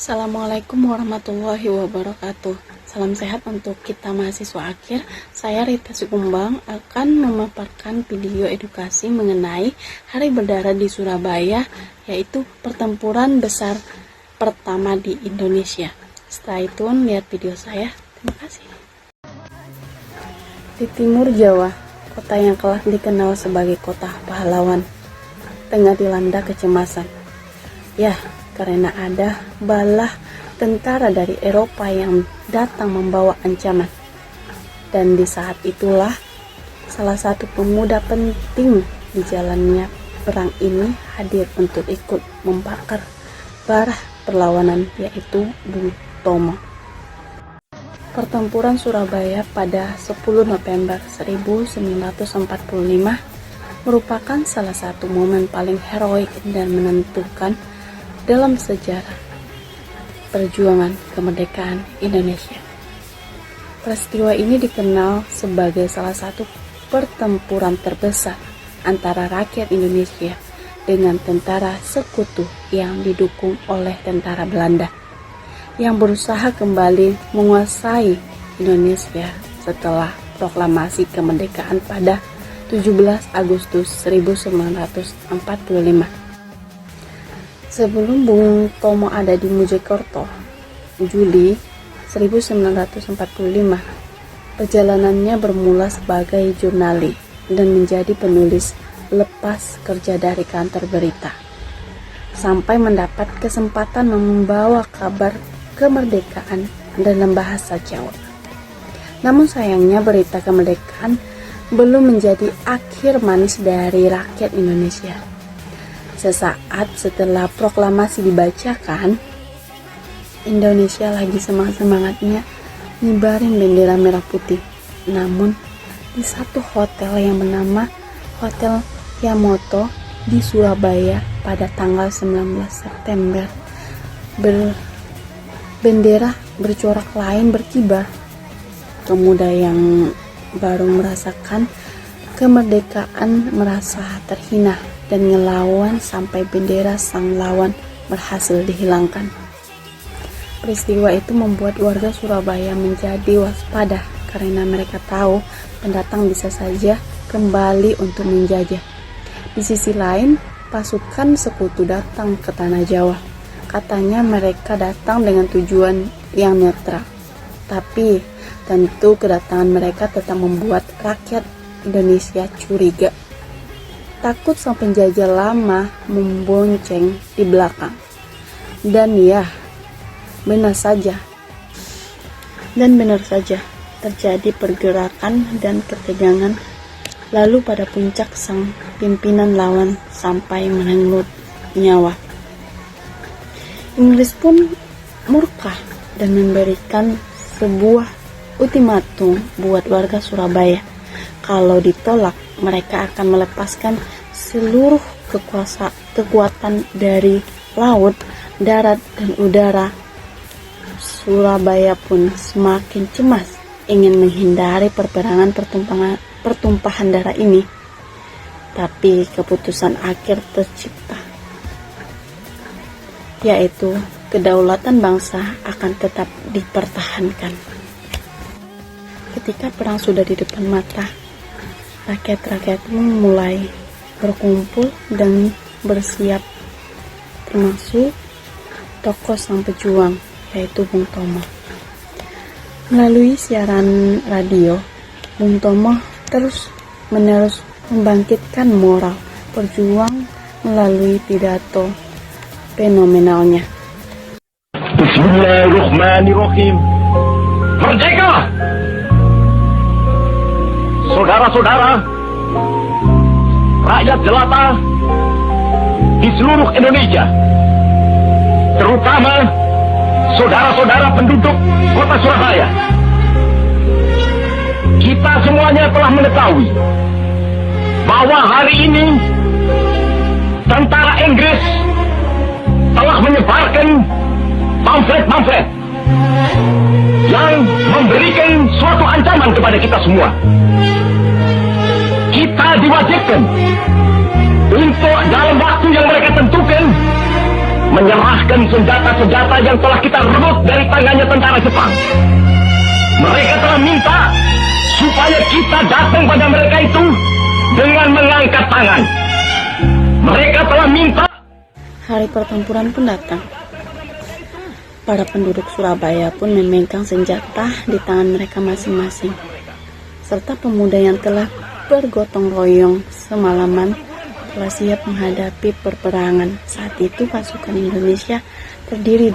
Assalamualaikum warahmatullahi wabarakatuh. Salam sehat untuk kita mahasiswa akhir. Saya Rita Sukumbang akan memaparkan video edukasi mengenai Hari Berdarah di Surabaya, yaitu pertempuran besar pertama di Indonesia. Stay tune, lihat video saya. Terima kasih. Di timur Jawa, kota yang kelak dikenal sebagai kota pahlawan, tengah dilanda kecemasan. Ya, karena ada bala tentara dari Eropa yang datang membawa ancaman. Dan di saat itulah salah satu pemuda penting di jalannya perang ini hadir untuk ikut membakar bara perlawanan, yaitu Bung Tomo. Pertempuran Surabaya pada 10 November 1945 merupakan salah satu momen paling heroik dan menentukan dalam sejarah perjuangan kemerdekaan Indonesia. Peristiwa ini dikenal sebagai salah satu pertempuran terbesar antara rakyat Indonesia dengan tentara sekutu yang didukung oleh tentara Belanda yang berusaha kembali menguasai Indonesia setelah proklamasi kemerdekaan pada 17 Agustus 1945. Sebelum Bung Tomo ada di Mojokerto, Juli 1945, perjalanannya bermula sebagai jurnalis dan menjadi penulis lepas kerja dari kantor berita, sampai mendapat kesempatan membawa kabar kemerdekaan dalam bahasa Jawa. Namun sayangnya berita kemerdekaan belum menjadi akhir manis dari rakyat Indonesia. Sesaat setelah proklamasi dibacakan, Indonesia lagi semangat-semangatnya ngibarin bendera merah putih. Namun, di satu hotel yang bernama Hotel Yamato di Surabaya pada tanggal 19 September, bendera bercorak lain berkibar. Pemuda yang baru merasakan kemerdekaan merasa terhina dan ngelawan sampai bendera sang lawan berhasil dihilangkan. Peristiwa itu membuat warga Surabaya menjadi waspada karena mereka tahu pendatang bisa saja kembali untuk menjajah. Di sisi lain, pasukan sekutu datang ke tanah Jawa. Katanya mereka datang dengan tujuan yang netral. Tapi tentu kedatangan mereka tetap membuat rakyat Indonesia curiga. Takut sang penjajah lama membonceng di belakang. Dan ya, benar saja terjadi pergerakan dan ketegangan. Lalu pada puncak sang pimpinan lawan sampai merenggut nyawa. Inggris pun murka dan memberikan sebuah ultimatum buat warga Surabaya. Kalau ditolak, mereka akan melepaskan seluruh kekuatan dari laut, darat, dan udara. Surabaya pun semakin cemas ingin menghindari peperangan pertumpahan darah ini. Tapi keputusan akhir tercipta, yaitu kedaulatan bangsa akan tetap dipertahankan. Ketika perang sudah di depan mata, rakyat-rakyat mulai berkumpul dan bersiap, termasuk tokoh sang pejuang, yaitu Bung Tomo. Melalui siaran radio, Bung Tomo terus-menerus membangkitkan moral berjuang melalui pidato fenomenalnya. Bismillahirrahmanirrahim. Merdeka! Saudara-saudara, rakyat jelata di seluruh Indonesia, terutama saudara-saudara penduduk kota Surabaya, kita semuanya telah mengetahui bahwa hari ini tentara Inggris telah menyebarkan pamflet-pamflet yang memberikan suatu ancaman kepada kita semua. Kita diwajibkan untuk dalam waktu yang mereka tentukan menyerahkan senjata-senjata yang telah kita rebut dari tangannya tentara Jepang. Mereka telah minta supaya kita datang pada mereka itu dengan mengangkat tangan. Mereka telah minta. Hari pertempuran pun datang. Para penduduk Surabaya pun memegang senjata di tangan mereka masing-masing. Serta pemuda yang telah bergotong royong semalaman telah siap menghadapi perperangan. Saat itu pasukan Indonesia terdiri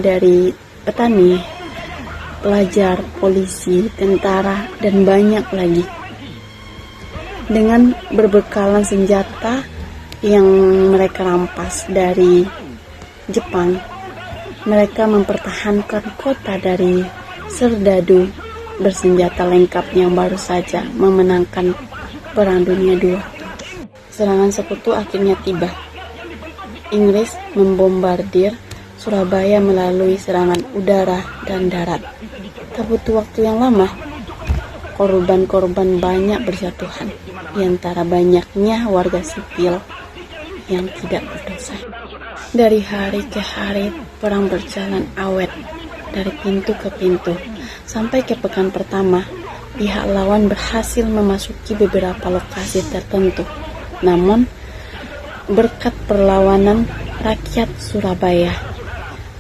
dari petani, pelajar, polisi, tentara, dan banyak lagi. Dengan berbekalan senjata yang mereka rampas dari Jepang, mereka mempertahankan kota dari serdadu bersenjata lengkap yang baru saja memenangkan Perang Dunia II. Serangan sekutu akhirnya tiba. Inggris membombardir Surabaya melalui serangan udara dan darat. Tak butuh waktu yang lama, korban-korban banyak berjatuhan, di antara banyaknya warga sipil yang tidak berdosa. Dari hari ke hari, perang berjalan awet dari pintu ke pintu. Sampai ke pekan pertama, pihak lawan berhasil memasuki beberapa lokasi tertentu. Namun, berkat perlawanan rakyat Surabaya,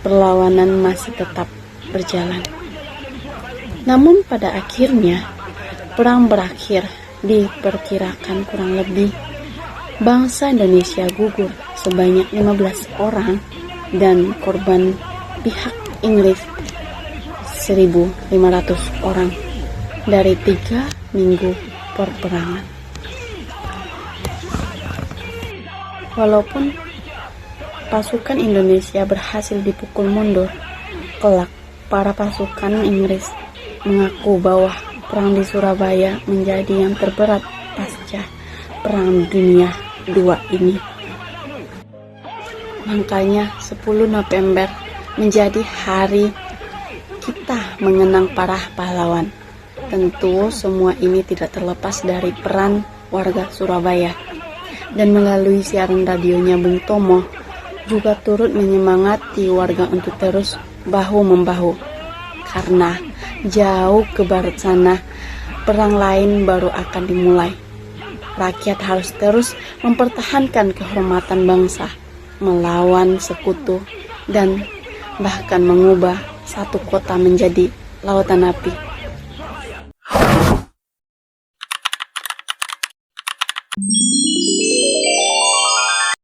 perlawanan masih tetap berjalan. Namun pada akhirnya, perang berakhir. Diperkirakan kurang lebih bangsa Indonesia gugur sebanyak 15 orang dan korban pihak Inggris 1.500 orang dari 3 minggu perperangan. Walaupun pasukan Indonesia berhasil dipukul mundur, kelak para pasukan Inggris mengaku bahwa perang di Surabaya menjadi yang terberat pasca Perang Dunia II ini. Makanya 10 November menjadi hari kita mengenang para pahlawan. Tentu semua ini tidak terlepas dari peran warga Surabaya. Dan melalui siaran radionya Bung Tomo juga turut menyemangati warga untuk terus bahu-membahu. Karena jauh ke barat sana, perang lain baru akan dimulai. Rakyat harus terus mempertahankan kehormatan bangsa, melawan sekutu, dan bahkan mengubah satu kota menjadi lautan api.